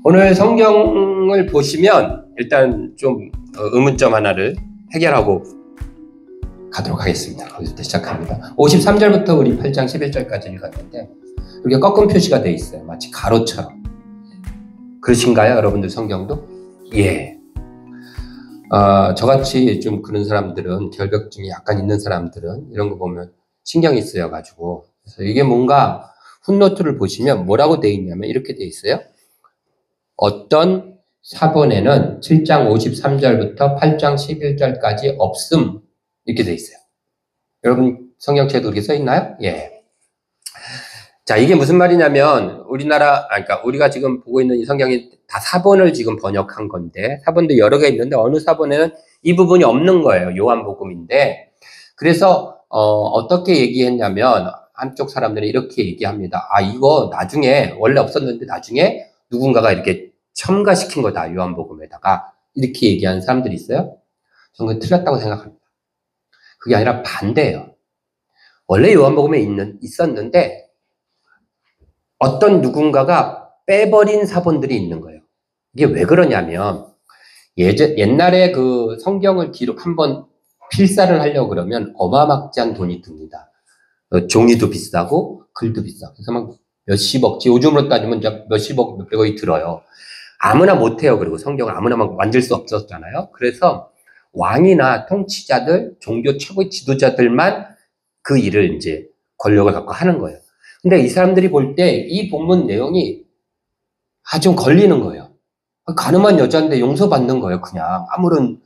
오늘 성경을 보시면 일단 좀 의문점 하나를 해결하고 가도록 하겠습니다. 거기서부터 시작합니다. 53절부터 우리 8장 11절까지 읽었는데 이렇게 꺾은 표시가 되어 있어요. 마치 가로처럼. 그러신가요? 여러분들 성경도? 예. 저같이 좀 그런 사람들은, 결벽증이 약간 있는 사람들은 이런 거 보면 신경이 쓰여가지고, 그래서 이게 뭔가 훗노트를 보시면 뭐라고 되어 있냐면 이렇게 되어 있어요. 어떤 사본에는 7장 53절부터 8장 11절까지 없음, 이렇게 되어 있어요. 여러분 성경책도 그렇게 써 있나요? 예. 자, 이게 무슨 말이냐면 그러니까 우리가 지금 보고 있는 이 성경이 다 사본을 지금 번역한 건데, 사본도 여러 개 있는데 어느 사본에는 이 부분이 없는 거예요. 요한복음인데. 그래서 어떻게 얘기했냐면 한쪽 사람들은 이렇게 얘기합니다. 이거 나중에 원래 없었는데 나중에 누군가가 이렇게 첨가시킨 거다, 요한복음에다가. 이렇게 얘기하는 사람들이 있어요. 저는 그게 틀렸다고 생각합니다. 그게 아니라 반대예요. 원래 요한복음에 있었는데 어떤 누군가가 빼버린 사본들이 있는 거예요. 이게 왜 그러냐면, 옛날에 그 성경을 한번 필사를 하려고 그러면 어마막지한 돈이 듭니다. 종이도 비싸고 글도 비싸고. 그래서 막 몇십억, 요즘으로 따지면 몇십억, 몇백억이 들어요. 아무나 못해요. 그리고 성경을 아무나 막 만질 수 없었잖아요. 그래서 왕이나 통치자들, 종교 최고의 지도자들만 그 일을 이제 권력을 갖고 하는 거예요. 근데 이 사람들이 볼 때 이 본문 내용이 좀 걸리는 거예요. 가늠한 여자인데 용서받는 거예요. 그냥 아무런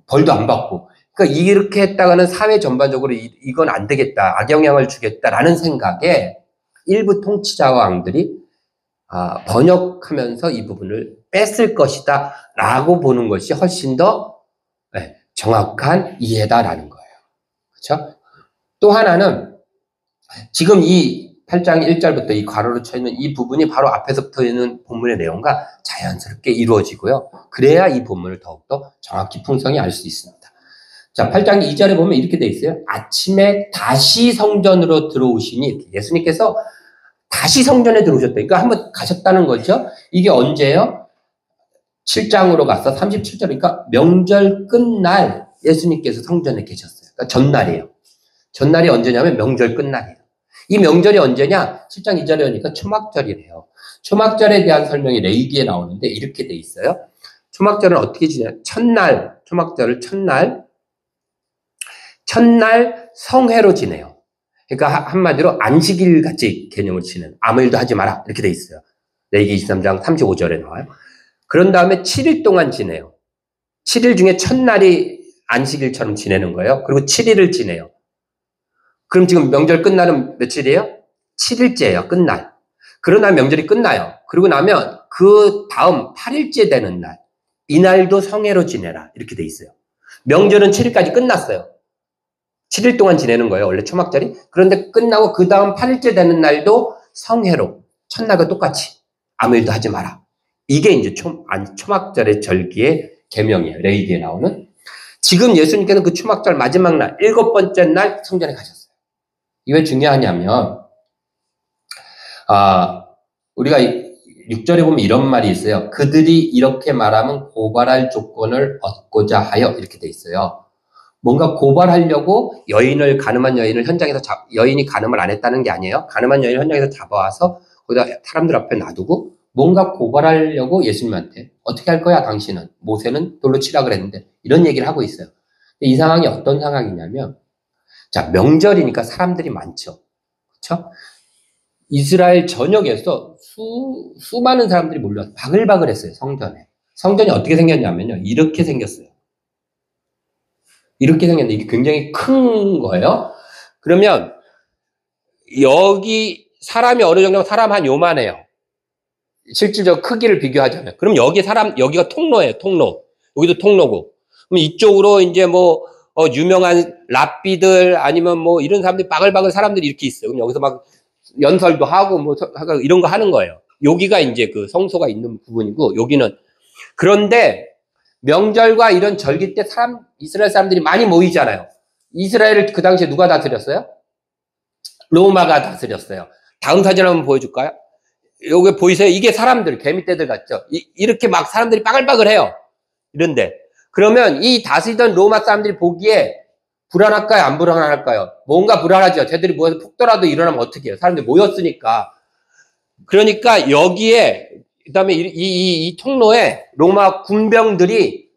벌도 안 받고. 그러니까 이렇게 했다가는 사회 전반적으로 이건 안 되겠다, 악영향을 주겠다라는 생각에 일부 통치자와 왕들이 번역하면서 이 부분을 뺐을 것이다 라고 보는 것이 훨씬 더 정확한 이해다라는 거예요. 그렇죠? 또 하나는 지금 이 8장 1절부터 이 괄호로 쳐 있는 이 부분이 바로 앞에서부터 있는 본문의 내용과 자연스럽게 이루어지고요. 그래야 이 본문을 더욱더 정확히 풍성히 알 수 있습니다. 자, 8장 2절에 보면 이렇게 돼 있어요. 아침에 다시 성전으로 들어오시니, 예수님께서 다시 성전에 들어오셨다. 그러니까 한번 가셨다는 거죠. 이게 언제예요? 7장으로 가서 37절, 그러니까 명절 끝날 예수님께서 성전에 계셨어요. 그러니까 전날이에요. 전날이 언제냐면 명절 끝날이에요. 이 명절이 언제냐? 7장 2절에 오니까 초막절이래요. 초막절에 대한 설명이 레위기에 나오는데 이렇게 돼 있어요. 초막절은 어떻게 지내요? 초막절을 첫날 성회로 지내요. 그러니까 한마디로 안식일 같이 개념을 치는, 아무 일도 하지 마라, 이렇게 돼 있어요. 레위기 23장 35절에 나와요. 그런 다음에 7일 동안 지내요. 7일 중에 첫날이 안식일처럼 지내는 거예요. 그리고 7일을 지내요. 그럼 지금 명절 끝날은 며칠이에요? 7일째예요, 끝날. 그러나 명절이 끝나요. 그러고 나면 그 다음 8일째 되는 날, 이날도 성회로 지내라, 이렇게 돼 있어요. 명절은 7일까지 끝났어요. 7일 동안 지내는 거예요, 원래 초막절이. 그런데 끝나고 그 다음 8일째 되는 날도 성회로, 첫날과 똑같이 아무 일도 하지 마라. 이게 이제 초막절의 절기의 계명이에요, 레위기에 나오는. 지금 예수님께서는 그 초막절 마지막 날, 7번째 날 성전에 가셨어요. 이게 왜 중요하냐면, 우리가 6절에 보면 이런 말이 있어요. 그들이 이렇게 말하면 고발할 조건을 얻고자 하여, 이렇게 돼 있어요. 뭔가 고발하려고 가늠한 여인을 현장에서 여인이 가늠을 안 했다는 게 아니에요. 가늠한 여인을 현장에서 잡아와서 거기다 사람들 앞에 놔두고 뭔가 고발하려고 예수님한테, 어떻게 할 거야 당신은? 모세는 돌로 치라 그랬는데, 이런 얘기를 하고 있어요. 이 상황이 어떤 상황이냐면, 자, 명절이니까 사람들이 많죠. 그렇죠? 이스라엘 전역에서 수많은 사람들이 몰려서 바글바글했어요, 성전에. 성전이 어떻게 생겼냐면요, 이렇게 생겼어요. 이렇게 생겼는데 이게 굉장히 큰 거예요. 그러면 여기 사람이 어느 정도, 사람 한 요만해요. 실질적 크기를 비교하자면. 그럼 여기가 통로예요, 통로. 여기도 통로고. 그럼 이쪽으로 이제 유명한 랍비들 아니면 이런 사람들이 바글바글 사람들이 이렇게 있어요. 그럼 여기서 막 연설도 하고 이런 거 하는 거예요. 여기가 이제 그 성소가 있는 부분이고, 여기는. 그런데 명절과 이런 절기 때 이스라엘 사람들이 많이 모이잖아요. 이스라엘을 그 당시에 누가 다스렸어요? 로마가 다스렸어요. 다음 사진 한번 보여줄까요? 요게 보이세요? 이게 사람들, 개미떼들 같죠? 이렇게 막 사람들이 빠글빠글해요. 이런데. 그러면 이 다스리던 로마 사람들이 보기에 불안할까요? 안 불안할까요? 뭔가 불안하죠. 쟤들이 모여서 폭도라도 일어나면 어떻게 해요? 사람들이 모였으니까. 그러니까 여기에, 그 다음에 이 통로에 로마 군병들이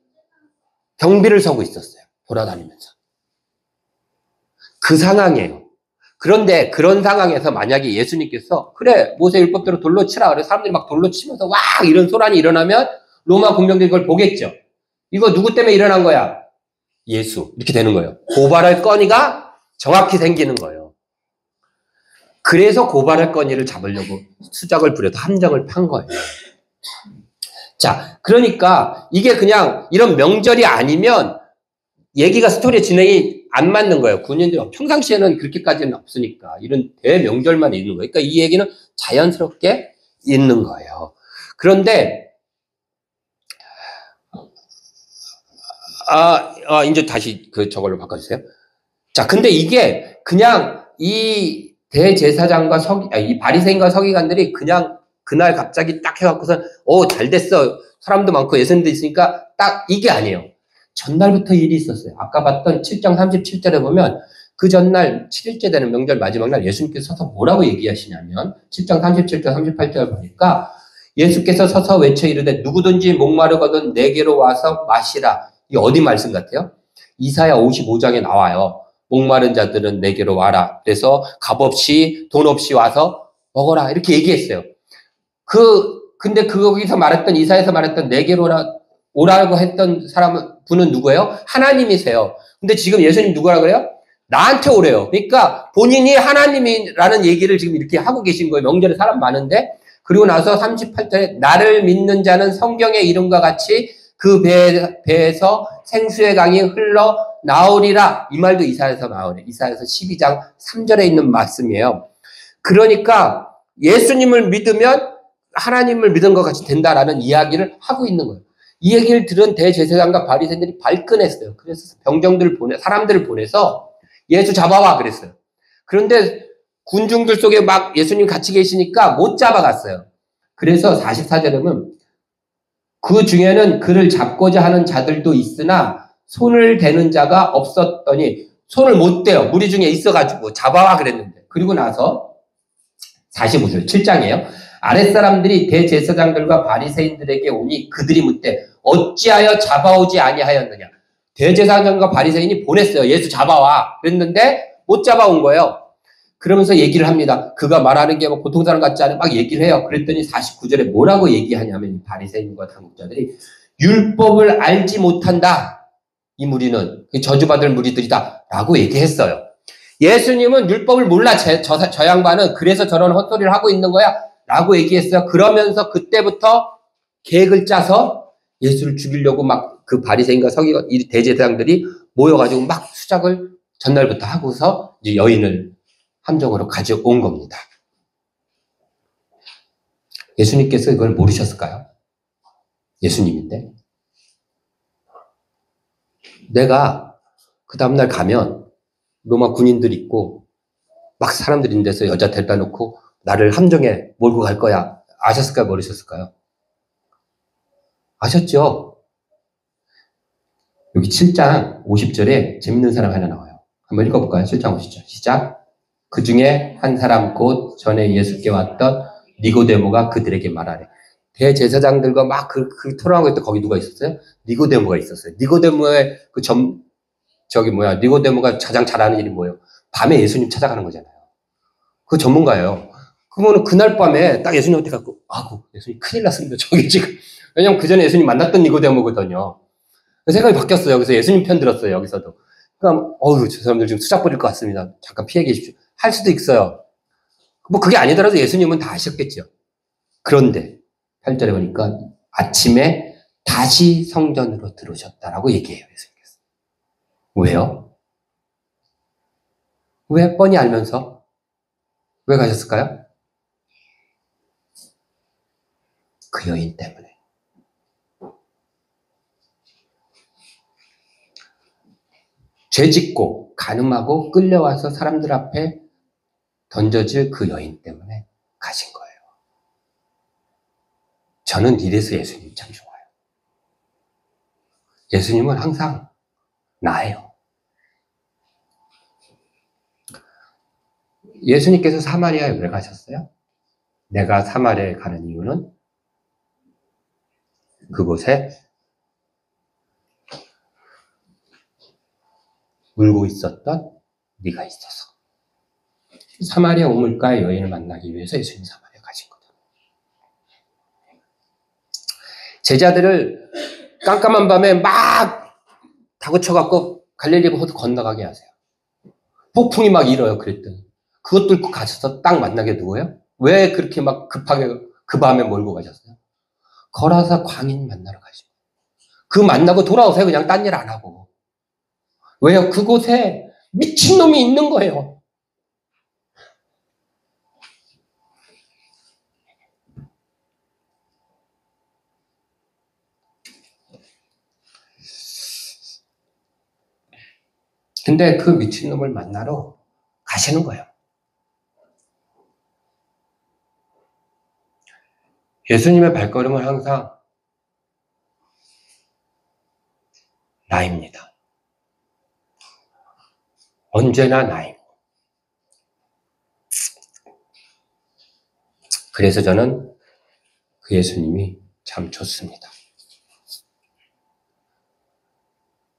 경비를 서고 있었어요. 돌아다니면서. 그 상황이에요. 그런데 그런 상황에서 만약에 예수님께서 그래 모세 율법대로 돌로 치라 그래 사람들이 막 돌로 치면서 와 이런 소란이 일어나면 로마 군병들이 그걸 보겠죠. 이거 누구 때문에 일어난 거야? 예수. 이렇게 되는 거예요. 고발할 건의가 정확히 생기는 거예요. 그래서 고발할 건의를 잡으려고 수작을 부려서 함정을 판 거예요. 자, 그러니까 이게 그냥 이런 명절이 아니면 얘기가 스토리의 진행이 안 맞는 거예요. 군인들이 평상시에는 그렇게까지는 없으니까 이런 대명절만 있는 거예요. 그러니까 이 얘기는 자연스럽게 있는 거예요. 그런데 이제 다시 저걸로 바꿔주세요. 자, 근데 이게 그냥 이 대제사장과 이 바리새인과 서기관들이 그냥 그날 갑자기 딱 해갖고서 잘 됐어. 사람도 많고 예수님도 있으니까 딱 이게 아니에요. 전날부터 일이 있었어요. 아까 봤던 7장 37절에 보면 그 전날 7일째 되는 명절 마지막 날 예수님께서 서서 뭐라고 얘기하시냐면 7장 37절 38절 보니까 예수께서 서서 외쳐 이르되 누구든지 목마르거든 내게로 와서 마시라. 이게 어디 말씀 같아요? 이사야 55장에 나와요. 목마른 자들은 내게로 와라. 그래서 값없이 돈 없이 와서 먹어라. 이렇게 얘기했어요. 근데 거기서 말했던 이사야에서 말했던 내게로 오라고 했던 분은 누구예요? 하나님이세요. 근데 지금 예수님 누구라 그래요? 나한테 오래요. 그러니까 본인이 하나님이라는 얘기를 지금 이렇게 하고 계신 거예요. 명절에 사람 많은데. 그리고 나서 38절에 나를 믿는 자는 성경의 이름과 같이 그 배에서 생수의 강이 흘러 나오리라. 이 말도 이사야에서 나오네. 이사야에서 12장 3절에 있는 말씀이에요. 그러니까 예수님을 믿으면 하나님을 믿은 것 같이 된다라는 이야기를 하고 있는 거예요. 이 얘기를 들은 대제사장과 바리새인들이 발끈했어요. 그래서 사람들을 보내서 예수 잡아와 그랬어요. 그런데 군중들 속에 막 예수님 같이 계시니까 못 잡아갔어요. 그래서 44절에 보면 그 중에는 그를 잡고자 하는 자들도 있으나 손을 대는 자가 없었더니 손을 못 대요. 무리 중에 있어가지고 잡아와 그랬는데. 그리고 나서 45절 7장이에요. 아랫사람들이 대제사장들과 바리새인들에게 오니 그들이 묻되 어찌하여 잡아오지 아니하였느냐. 대제사장과 바리새인이 보냈어요. 예수 잡아와. 그랬는데 못 잡아온 거예요. 그러면서 얘기를 합니다. 그가 말하는 게 뭐 보통 사람 같지 않아 막 얘기를 해요. 그랬더니 49절에 뭐라고 얘기하냐면 바리새인과 당국자들이 율법을 알지 못한다. 이 무리는 저주받을 무리들이다. 라고 얘기했어요. 예수님은 율법을 몰라. 저 양반은 그래서 저런 헛소리를 하고 있는 거야. 라고 얘기했어요. 그러면서 그때부터 계획을 짜서 예수를 죽이려고 막 그 바리새인과 서기관 이 대제사장들이 모여가지고 막 수작을 전날부터 하고서 이제 여인을 함정으로 가져온 겁니다. 예수님께서 이걸 모르셨을까요? 예수님인데. 내가 그 다음날 가면 로마 군인들이 있고 막 사람들이 있는 데서 여자 데려다 놓고 나를 함정에 몰고 갈 거야. 아셨을까요? 모르셨을까요? 아셨죠? 여기 7장 50절에 재밌는 사람 하나 나와요. 한번 읽어볼까요? 7장 50절. 시작. 그 중에 한 사람 곧 전에 예수께 왔던 니고데모가 그들에게 말하래. 대제사장들과 막 그 토론하고 있던 거기 누가 있었어요? 니고데모가 있었어요. 니고데모의 니고데모가 가장 잘하는 일이 뭐예요? 밤에 예수님 찾아가는 거잖아요. 그 전문가예요. 그러면 그날 밤에 딱 예수님한테 갖고, 예수님 큰일 났습니다. 저기 지금. 왜냐면 그 전에 예수님 만났던 니고데모거든요. 생각이 바뀌었어요. 그래서 예수님 편 들었어요. 여기서도. 그러니까, 저 사람들 지금 수작 부릴 것 같습니다. 잠깐 피해 계십시오. 할 수도 있어요. 뭐 그게 아니더라도 예수님은 다 아셨겠죠. 그런데 8절에 보니까 아침에 다시 성전으로 들어오셨다라고 얘기해요. 예수님께서. 왜요? 왜 뻔히 알면서? 왜 가셨을까요? 그 여인 때문에. 죄짓고 간음하고 끌려와서 사람들 앞에 던져질 그 여인 때문에 가신 거예요. 저는 이래서 예수님 참 좋아요. 예수님은 항상 나예요. 예수님께서 사마리아에 왜 가셨어요? 내가 사마리아에 가는 이유는 그곳에 울고 있었던 네가 있어서. 사마리아 우물가의 여인을 만나기 위해서 예수님이 사마리아에 가신 거죠. 제자들을 깜깜한 밤에 막 다그쳐갖고 갈릴리 호수 건너가게 하세요. 폭풍이 막 일어요. 그랬더니 그것 뚫고 가셔서 딱 만나게 누워요? 왜 그렇게 막 급하게 그 밤에 몰고 가셨어요? 걸어서 광인 만나러 가시고 그 만나고 돌아오세요. 그냥 딴 일 안 하고. 왜요? 그곳에 미친놈이 있는 거예요. 근데 그 미친놈을 만나러 가시는 거예요. 예수님의 발걸음은 항상 나입니다. 언제나 나입니다. 그래서 저는 그 예수님이 참 좋습니다.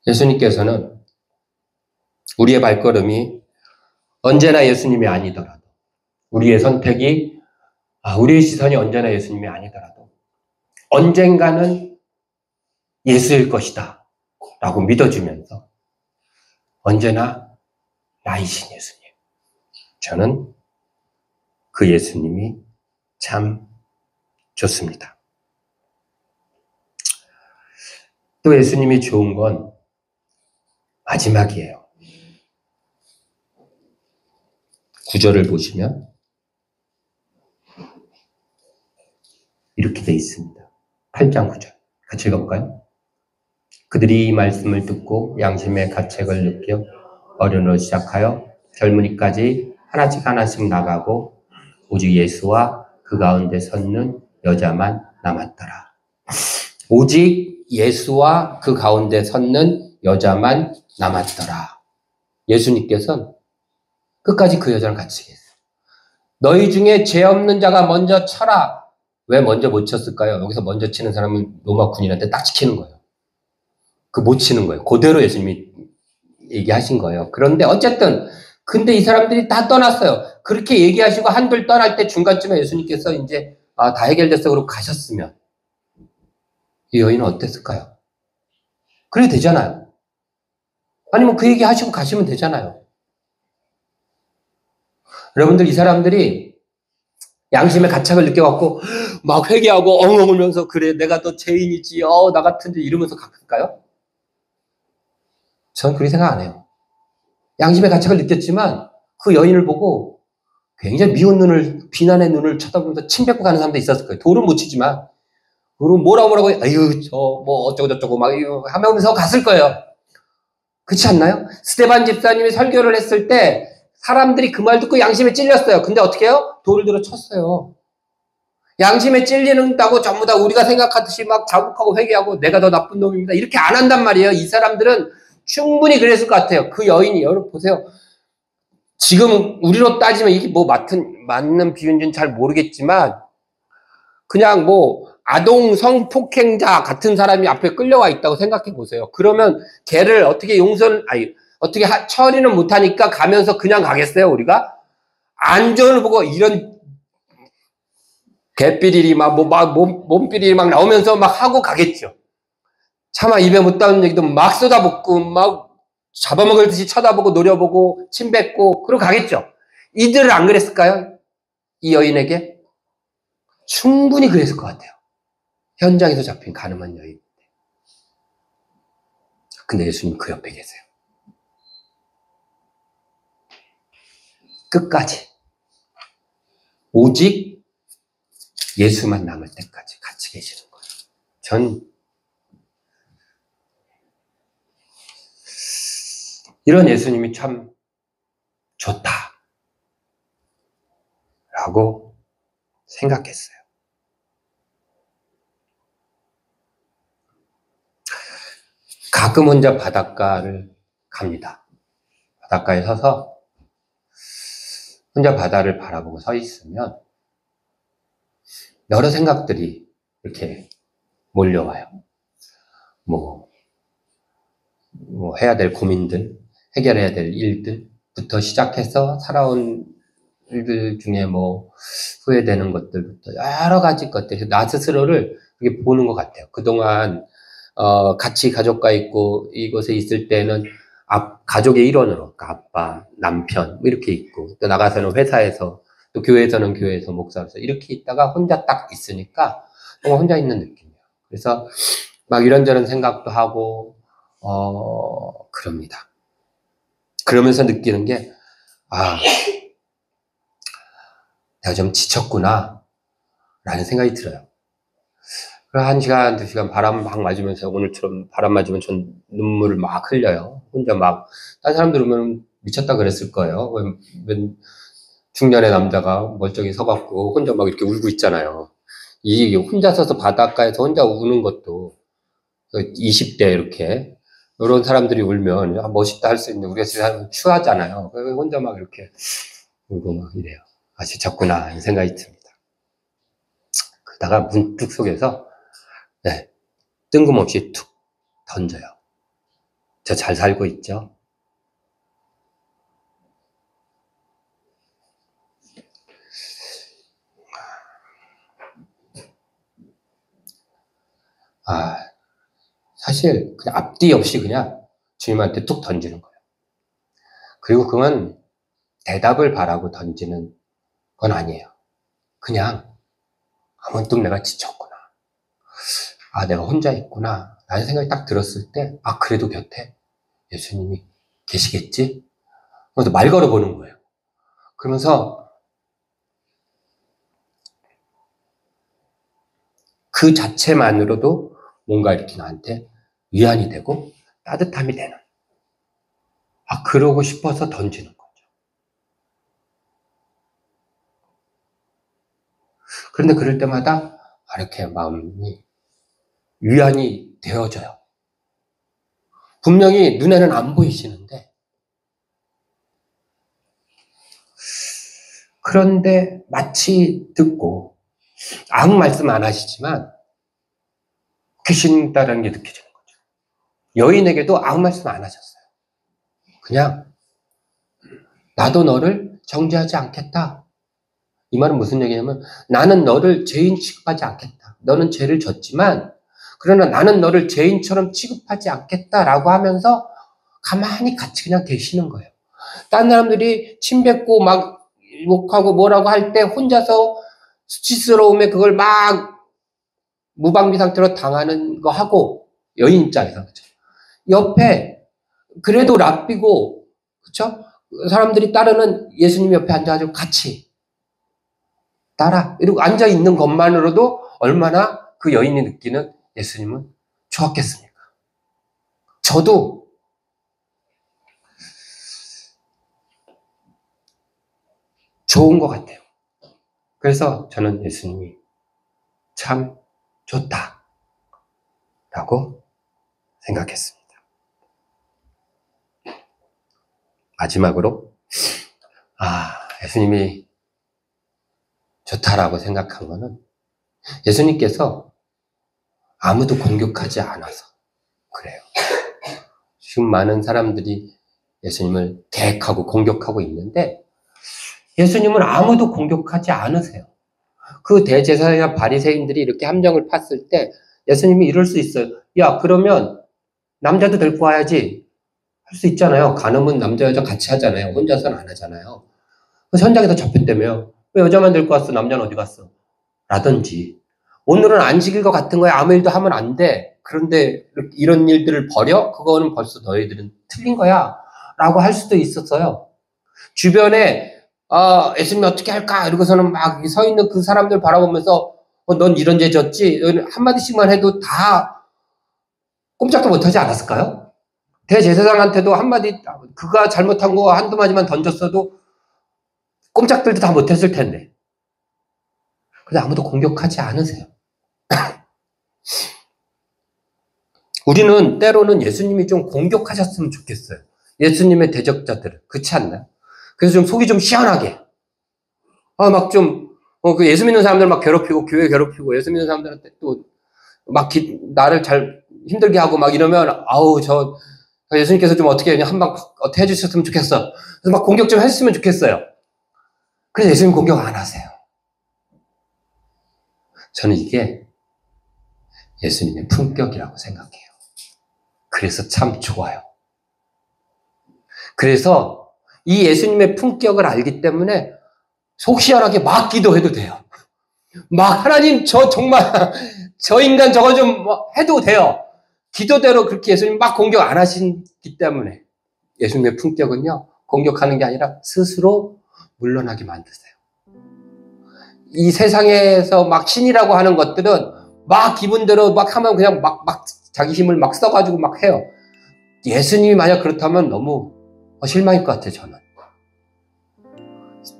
예수님께서는 우리의 발걸음이 언제나 예수님이 아니더라도 우리의 선택이 우리의 시선이 언제나 예수님이 아니더라도 언젠가는 예수일 것이다 라고 믿어주면서 언제나 나이신 예수님. 저는 그 예수님이 참 좋습니다. 또 예수님이 좋은 건 마지막이에요. 9절을 보시면 이렇게 돼 있습니다. 8장 9절. 같이 읽어볼까요? 그들이 이 말씀을 듣고 양심의 가책을 느껴 어른으로 시작하여 젊은이까지 하나씩 하나씩 나가고 오직 예수와 그 가운데 섰는 여자만 남았더라. 오직 예수와 그 가운데 섰는 여자만 남았더라. 예수님께서는 끝까지 그 여자랑 같이 계세요. 너희 중에 죄 없는 자가 먼저 쳐라. 왜 먼저 못 쳤을까요? 여기서 먼저 치는 사람은 로마 군인한테 딱 지키는 거예요. 그 못 치는 거예요. 그대로 예수님이 얘기하신 거예요. 그런데 어쨌든 근데 이 사람들이 다 떠났어요. 그렇게 얘기하시고 한둘 떠날 때 중간쯤에 예수님께서 이제 다 해결됐어 그러고 가셨으면 이 여인은 어땠을까요? 그래도 되잖아요. 아니면 그 얘기 하시고 가시면 되잖아요. 여러분들 이 사람들이 양심의 가책을 느껴갖고 막 회개하고 엉엉 울면서 그래 내가 더 죄인이지 나 같은데 이러면서 갔을까요? 전 그렇게 생각 안 해요. 양심의 가책을 느꼈지만 그 여인을 보고 굉장히 미운 눈을 비난의 눈을 쳐다보면서 침 뱉고 가는 사람도 있었을 거예요. 돌은 못 치지만 그럼 뭐라고 아유 저 뭐 어쩌고 저쩌고 막 하면서 갔을 거예요. 그렇지 않나요? 스데반 집사님이 설교를 했을 때 사람들이 그 말 듣고 양심에 찔렸어요. 근데 어떻게 해요? 돌을 들어 쳤어요. 양심에 찔리는다고 전부 다 우리가 생각하듯이 막 자국하고 회개하고 내가 더 나쁜 놈입니다. 이렇게 안 한단 말이에요. 이 사람들은 충분히 그랬을 것 같아요. 그 여인이 여러분 보세요. 지금 우리로 따지면 이게 뭐 맞는 비유인지는 잘 모르겠지만 그냥 뭐 아동 성폭행자 같은 사람이 앞에 끌려와 있다고 생각해 보세요. 그러면 걔를 어떻게 어떻게 처리는 못하니까 가면서 그냥 가겠어요, 우리가? 안전을 보고 이런 개삐리리 몸삐리리 막 나오면서 막 하고 가겠죠. 차마 입에 못 담는 얘기도 막 쏟아붓고 막 잡아먹을 듯이 쳐다보고 노려보고 침 뱉고 그러고 가겠죠. 이들은 안 그랬을까요? 이 여인에게? 충분히 그랬을 것 같아요. 현장에서 잡힌 가늠한 여인. 근데 예수님 그 옆에 계세요. 끝까지. 오직 예수만 남을 때까지 같이 계시는 거예요. 전 이런 예수님이 참 좋다. 라고 생각했어요. 가끔 혼자 바닷가를 갑니다. 바닷가에 서서 혼자 바다를 바라보고 서 있으면 여러 생각들이 이렇게 몰려와요. 뭐 해야 될 고민들, 해결해야 될 일들부터 시작해서 살아온 일들 중에 후회되는 것들부터 여러 가지 것들, 나 스스로를 이렇게 보는 것 같아요. 그동안, 같이 가족과 있고 이곳에 있을 때는 가족의 일원으로, 그러니까 아빠, 남편, 이렇게 있고, 또 나가서는 회사에서, 또 교회에서는 교회에서 목사로서 이렇게 있다가 혼자 딱 있으니까 뭔가 혼자 있는 느낌이에요. 그래서 막 이런저런 생각도 하고, 그럽니다. 그러면서 느끼는 게, 내가 좀 지쳤구나, 라는 생각이 들어요. 한 시간, 2시간 바람 막 맞으면서, 오늘처럼 바람 맞으면 전 눈물을 막 흘려요. 혼자 다른 사람 들으면 미쳤다 그랬을 거예요. 중년의 남자가 멀쩡히 서갖고, 혼자 막 이렇게 울고 있잖아요. 이 혼자 서서 바닷가에서 혼자 우는 것도, 20대 이렇게, 이런 사람들이 울면, 멋있다 할 수 있는데, 우리가 진짜 추하잖아요. 혼자 막 이렇게 울고 막 이래요. 지쳤구나, 이 생각이 듭니다. 그러다가 문득 속에서, 뜬금없이 툭 던져요. 저 잘 살고 있죠? 사실 그냥 앞뒤 없이 그냥 주님한테 툭 던지는 거예요. 그리고 그건 대답을 바라고 던지는 건 아니에요. 그냥 문득 내가 지쳤구나. 내가 혼자 있구나. 라는 생각이 딱 들었을 때, 그래도 곁에 예수님이 계시겠지? 그래서 말 걸어보는 거예요. 그러면서 그 자체만으로도 뭔가 이렇게 나한테 위안이 되고 따뜻함이 되는. 그러고 싶어서 던지는 거죠. 그런데 그럴 때마다 이렇게 마음이 위안이 되어져요. 분명히 눈에는 안 보이시는데, 그런데 마치 듣고 아무 말씀 안 하시지만 계신다는 게 느껴지는 거죠. 여인에게도 아무 말씀 안 하셨어요. 그냥 나도 너를 정죄하지 않겠다. 이 말은 무슨 얘기냐면, 나는 너를 죄인 취급하지 않겠다. 너는 죄를 졌지만 그러나 나는 너를 죄인처럼 취급하지 않겠다라고 하면서 가만히 같이 그냥 계시는 거예요. 다른 사람들이 침뱉고 막 욕하고 뭐라고 할 때 혼자서 수치스러움에 그걸 막 무방비 상태로 당하는 거 하고, 여인 입장에서 그렇죠. 옆에 그래도 랍비고 그렇죠? 사람들이 따르는 예수님 옆에 앉아가지고 같이 따라 이러고 앉아 있는 것만으로도 얼마나 그 여인이 느끼는 예수님은 좋았겠습니까? 저도 좋은 것 같아요. 그래서 저는 예수님이 참 좋다 라고 생각했습니다. 마지막으로 예수님이 좋다라고 생각한 거는, 예수님께서 아무도 공격하지 않아서 그래요. 지금 많은 사람들이 예수님을 대적하고 공격하고 있는데, 예수님은 아무도 공격하지 않으세요. 그 대제사장이나 바리새인들이 이렇게 함정을 팠을 때 예수님이 이럴 수 있어요. 야, 그러면 남자도 데리고 와야지. 할 수 있잖아요. 간음은 남자 여자 같이 하잖아요. 혼자서는 안 하잖아요. 그래서 현장에서 잡혔다며. 왜 여자만 데리고 왔어? 남자는 어디 갔어? 라든지, 오늘은 안식일 것 같은 거야. 아무 일도 하면 안 돼. 그런데 이런 일들을 벌여? 그거는 벌써 너희들은 틀린 거야. 라고 할 수도 있었어요. 주변에 예수님 어떻게 할까? 이러고서는 막 서 있는 그 사람들 바라보면서 넌 이런 죄 졌지? 한마디씩만 해도 다 꼼짝도 못하지 않았을까요? 대제사장한테도 한마디, 그가 잘못한 거 한두 마디만 던졌어도 꼼짝들도 다 못했을 텐데. 근데 아무도 공격하지 않으세요. 우리는 때로는 예수님이 좀 공격하셨으면 좋겠어요. 예수님의 대적자들을. 그렇지 않나요? 그래서 좀 속이 좀 시원하게. 막 좀, 그 예수 믿는 사람들 막 괴롭히고, 교회 괴롭히고, 예수 믿는 사람들한테 또, 나를 잘 힘들게 하고 막 이러면, 아우, 예수님께서 좀 어떻게, 한방 어떻게 해주셨으면 좋겠어. 그래서 막 공격 좀 해주셨으면 좋겠어요. 그래서 예수님 공격 안 하세요. 저는 이게 예수님의 품격이라고 생각해요. 그래서 참 좋아요. 그래서 이 예수님의 품격을 알기 때문에 속 시원하게 막 기도해도 돼요. 막 하나님 정말 저 인간 저거 좀 해도 돼요. 기도대로 그렇게 예수님 막 공격 안 하시기 때문에 예수님의 품격은요, 공격하는 게 아니라 스스로 물러나게 만드세요. 이 세상에서 막 신이라고 하는 것들은 막 기분대로 막 하면 그냥 막 자기 힘을 막 써가지고 막 해요. 예수님이 만약 그렇다면 너무 실망일 것 같아요, 저는.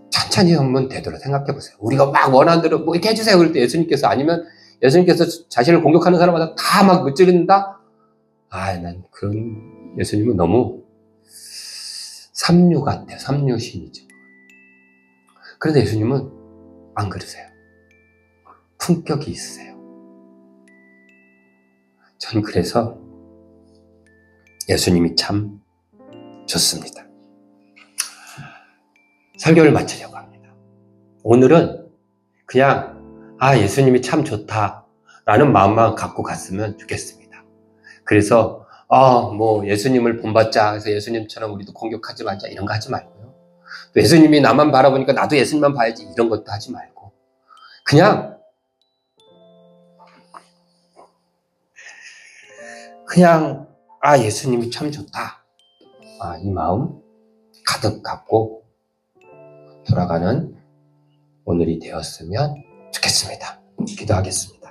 천천히 한번 되도록 생각해 보세요. 우리가 막 원하는 대로 뭐 이렇게 해주세요. 그럴 때 예수님께서, 아니면 예수님께서 자신을 공격하는 사람마다 다 막 무찌른다? 난 그런 예수님은 너무 삼류 같아요. 삼류신이죠. 그런데 예수님은 안 그러세요. 품격이 있으세요. 전 그래서 예수님이 참 좋습니다. 설교를 마치려고 합니다. 오늘은 그냥 예수님이 참 좋다라는 마음만 갖고 갔으면 좋겠습니다. 그래서 뭐 예수님을 본받자 해서 예수님처럼 우리도 공격하지 말자 이런 거 하지 말고요. 또 예수님이 나만 바라보니까 나도 예수님만 봐야지 이런 것도 하지 말고 그냥 예수님이 참 좋다. 이 마음 가득 갖고 돌아가는 오늘이 되었으면 좋겠습니다. 기도하겠습니다.